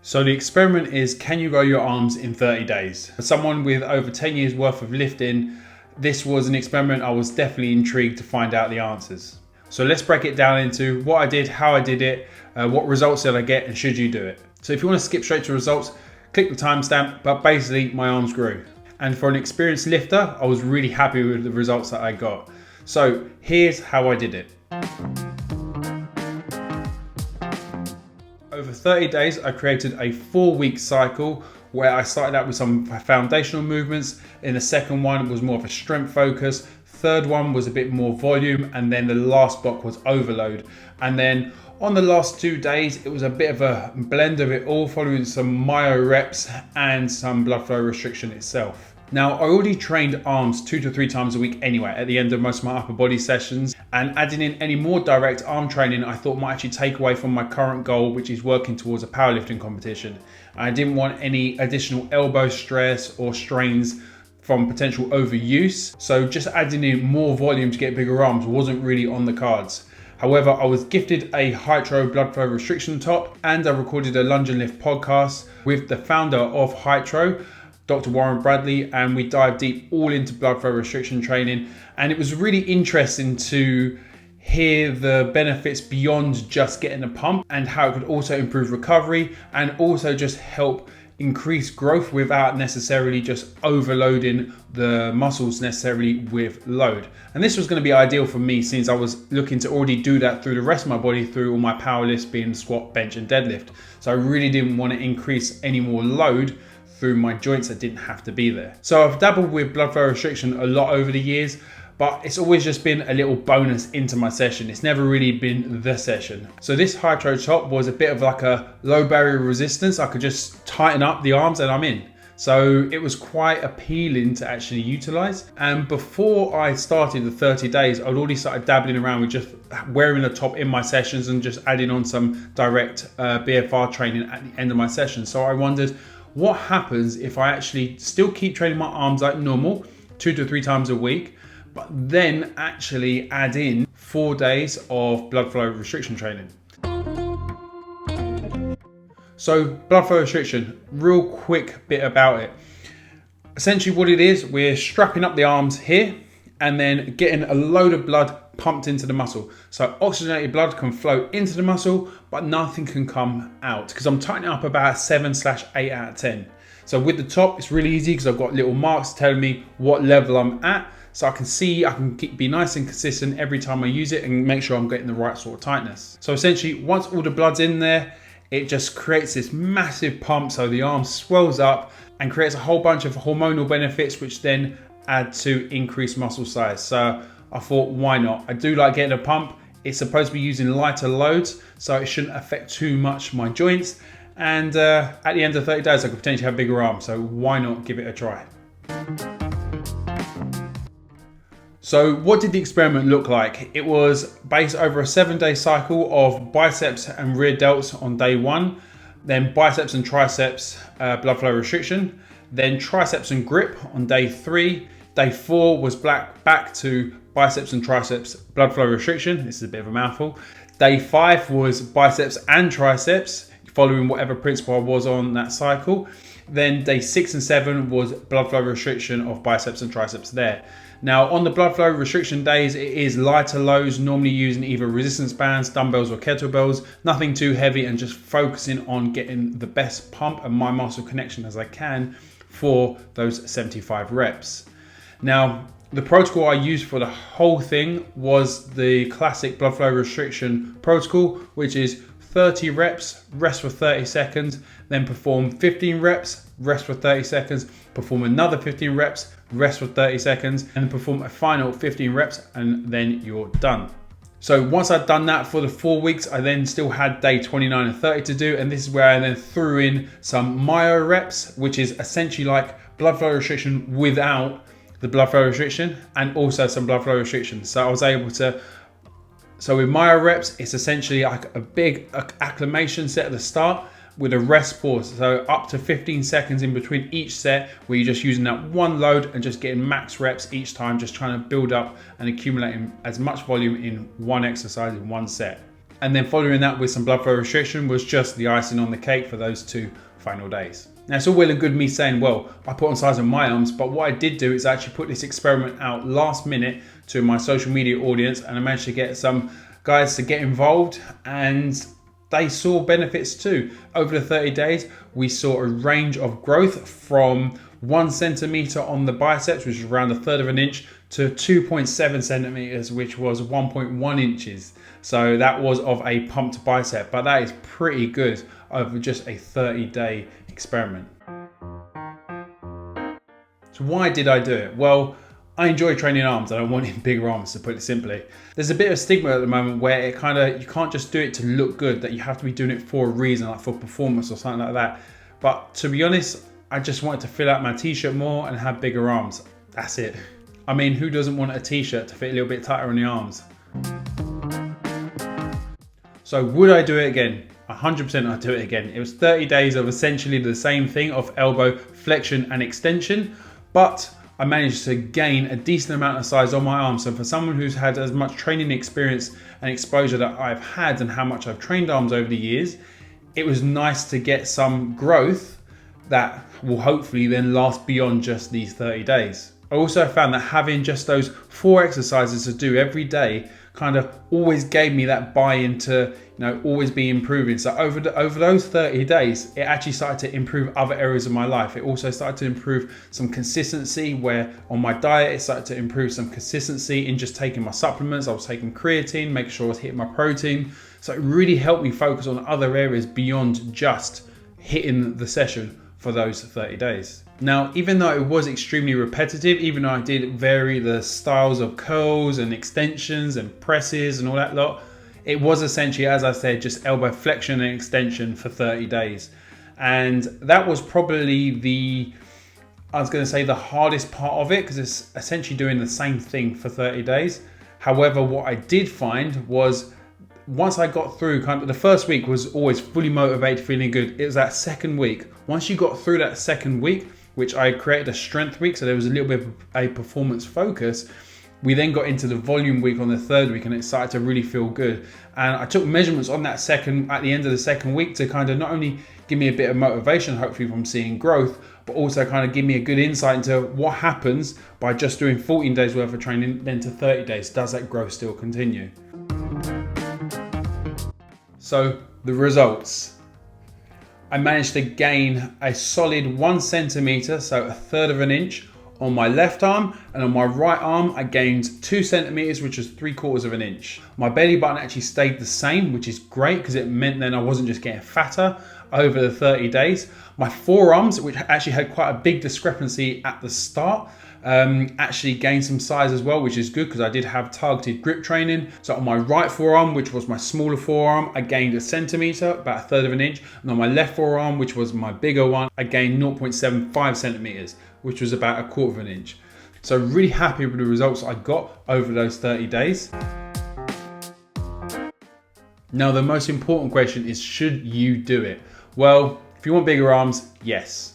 So the experiment is, can you grow your arms in 30 days? For someone with over 10 years worth of lifting, this was an experiment I was definitely intrigued to find out the answers. So let's break it down into what I did, how I did it, what results did I get, and should you do it? So if you want to skip straight to results, click the timestamp, but basically my arms grew. And for an experienced lifter, I was really happy with the results that I got. So here's how I did it. Over 30 days, I created a 4-week cycle where I started out with some foundational movements. In the second one was more of a strength focus. Third one was a bit more volume. And then the last block was overload. And then on the last 2 days, it was a bit of a blend of it all, following some myo reps and some blood flow restriction itself. Now, I already trained arms 2 to 3 times a week anyway at the end of most of my upper body sessions, and adding in any more direct arm training I thought might actually take away from my current goal, which is working towards a powerlifting competition. I didn't want any additional elbow stress or strains from potential overuse, so just adding in more volume to get bigger arms wasn't really on the cards. However, I was gifted a Hytro blood flow restriction top, and I recorded a lunge and lift podcast with the founder of Hytro, Dr. Warren Bradley, and we dive deep all into blood flow restriction training. And it was really interesting to hear the benefits beyond just getting a pump, and how it could also improve recovery and also just help increase growth without necessarily just overloading the muscles necessarily with load. And this was going to be ideal for me, since I was looking to already do that through the rest of my body through all my power lifts, being squat, bench and deadlift. So I really didn't want to increase any more load through my joints that didn't have to be there. So I've dabbled with blood flow restriction a lot over the years, but it's always just been a little bonus into my session. It's never really been the session. So this Hytro top was a bit of like a low barrier resistance. I could just tighten up the arms and I'm in. So it was quite appealing to actually utilize. And before I started the 30 days, I'd already started dabbling around with just wearing the top in my sessions and just adding on some direct BFR training at the end of my session. So I wondered, what happens if I actually still keep training my arms like normal, 2 to 3 times a week, but then actually add in 4 days of blood flow restriction training? So blood flow restriction, real quick bit about it. Essentially what it is, we're strapping up the arms here and then getting a load of blood pumped into the muscle. So oxygenated blood can flow into the muscle, but nothing can come out, because I'm tightening up about 7/8 out of 10. So with the top, it's really easy because I've got little marks telling me what level I'm at. So I can see, I can be nice and consistent every time I use it and make sure I'm getting the right sort of tightness. So essentially, once all the blood's in there, it just creates this massive pump. So the arm swells up and creates a whole bunch of hormonal benefits, which then add to increased muscle size. So I thought, why not? I do like getting a pump. It's supposed to be using lighter loads, so it shouldn't affect too much my joints. And at the end of 30 days, I could potentially have bigger arms. So why not give it a try? So what did the experiment look like? It was based over a 7-day cycle of biceps and rear delts on day 1, then biceps and triceps blood flow restriction, then triceps and grip on day 3. Day 4 was back to biceps and triceps blood flow restriction. This is a bit of a mouthful. Day 5 was biceps and triceps, following whatever principle I was on that cycle. Then day 6 and 7 was blood flow restriction of biceps and triceps there. Now on the blood flow restriction days, it is lighter loads, normally using either resistance bands, dumbbells or kettlebells, nothing too heavy, and just focusing on getting the best pump and my muscle connection as I can for those 75 reps. Now, the protocol I used for the whole thing was the classic blood flow restriction protocol, which is 30 reps, rest for 30 seconds, then perform 15 reps, rest for 30 seconds, perform another 15 reps, rest for 30 seconds, and perform a final 15 reps, and then you're done. So once I'd done that for the 4 weeks, I then still had day 29 and 30 to do, and this is where I then threw in some myo reps, which is essentially like blood flow restriction without the blood flow restriction, and also some blood flow restriction. So I was able to, so with myo reps, it's essentially like a big acclimation set at the start with a rest pause. So up to 15 seconds in between each set, where you're just using that one load and just getting max reps each time, just trying to build up and accumulate as much volume in one exercise in one set. And then following that with some blood flow restriction was just the icing on the cake for those 2 final days. Now it's all well and good me saying, well, I put on size on my arms, but what I did do is actually put this experiment out last minute to my social media audience, and I managed to get some guys to get involved, and they saw benefits too. Over the 30 days, we saw a range of growth from 1 centimeter on the biceps, which is around 1/3 of an inch, to 2.7 centimeters, which was 1.1 inches. So that was of a pumped bicep, but that is pretty good over just a 30-day experiment. So why did I do it? Well, I enjoy training arms and I wanted bigger arms, to put it simply. There's a bit of stigma at the moment where you can't just do it to look good, that you have to be doing it for a reason, like for performance or something like that. But to be honest, I just wanted to fill out my t-shirt more and have bigger arms. That's it. I mean, who doesn't want a t-shirt to fit a little bit tighter on the arms? So would I do it again? 100% I'd do it again. It was 30 days of essentially the same thing of elbow flexion and extension, but I managed to gain a decent amount of size on my arm. So for someone who's had as much training experience and exposure that I've had and how much I've trained arms over the years, it was nice to get some growth that will hopefully then last beyond just these 30 days. I also found that having just those 4 exercises to do every day kind of always gave me that buy-in to, always be improving. So over those 30 days, it actually started to improve other areas of my life. It also started to improve some consistency, where on my diet, it started to improve some consistency in just taking my supplements. I was taking creatine, making sure I was hitting my protein. So it really helped me focus on other areas beyond just hitting the session for those 30 days. Now, even though it was extremely repetitive, even though I did vary the styles of curls and extensions and presses and all that lot, it was essentially, as I said, just elbow flexion and extension for 30 days. And that was probably the hardest part of it, because it's essentially doing the same thing for 30 days. However, what I did find was once I got through, the first week was always fully motivated, feeling good. It was that second week. Once you got through that second week, which I created a strength week, so there was a little bit of a performance focus, we then got into the volume week on the 3rd week, and it started to really feel good. And I took measurements on that at the end of the second week to kind of not only give me a bit of motivation, hopefully from seeing growth, but also kind of give me a good insight into what happens by just doing 14 days worth of training, then to 30 days. Does that growth still continue? So the results. I managed to gain a solid 1 centimeter, so 1/3 of an inch on my left arm, and on my right arm, I gained 2 centimeters, which is 3/4 of an inch. My belly button actually stayed the same, which is great because it meant then I wasn't just getting fatter over the 30 days. My forearms, which actually had quite a big discrepancy at the start, actually gained some size as well, which is good because I did have targeted grip training. So on my right forearm, which was my smaller forearm, I gained 1 centimeter, about 1/3 of an inch. And on my left forearm, which was my bigger one, I gained 0.75 centimeters, which was about 1/4 of an inch. So really happy with the results I got over those 30 days. Now, the most important question is, should you do it? Well, if you want bigger arms, yes.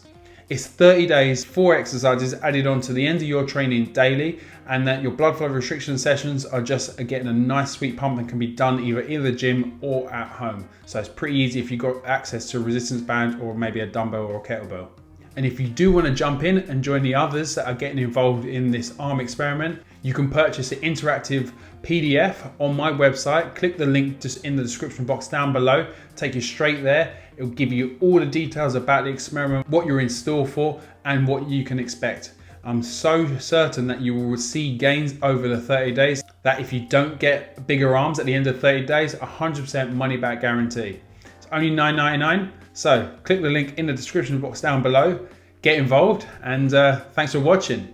It's 30 days, 4 exercises added on to the end of your training daily, and that your blood flow restriction sessions are just getting a nice sweet pump and can be done either in the gym or at home. So it's pretty easy if you've got access to a resistance band or maybe a dumbbell or a kettlebell. And if you do want to jump in and join the others that are getting involved in this arm experiment, you can purchase an interactive PDF on my website. Click the link just in the description box down below, take you straight there. It'll give you all the details about the experiment, what you're in store for, and what you can expect. I'm so certain that you will see gains over the 30 days, that if you don't get bigger arms at the end of 30 days, 100% money back guarantee. It's only $9.99. So click the link in the description box down below, get involved, and thanks for watching.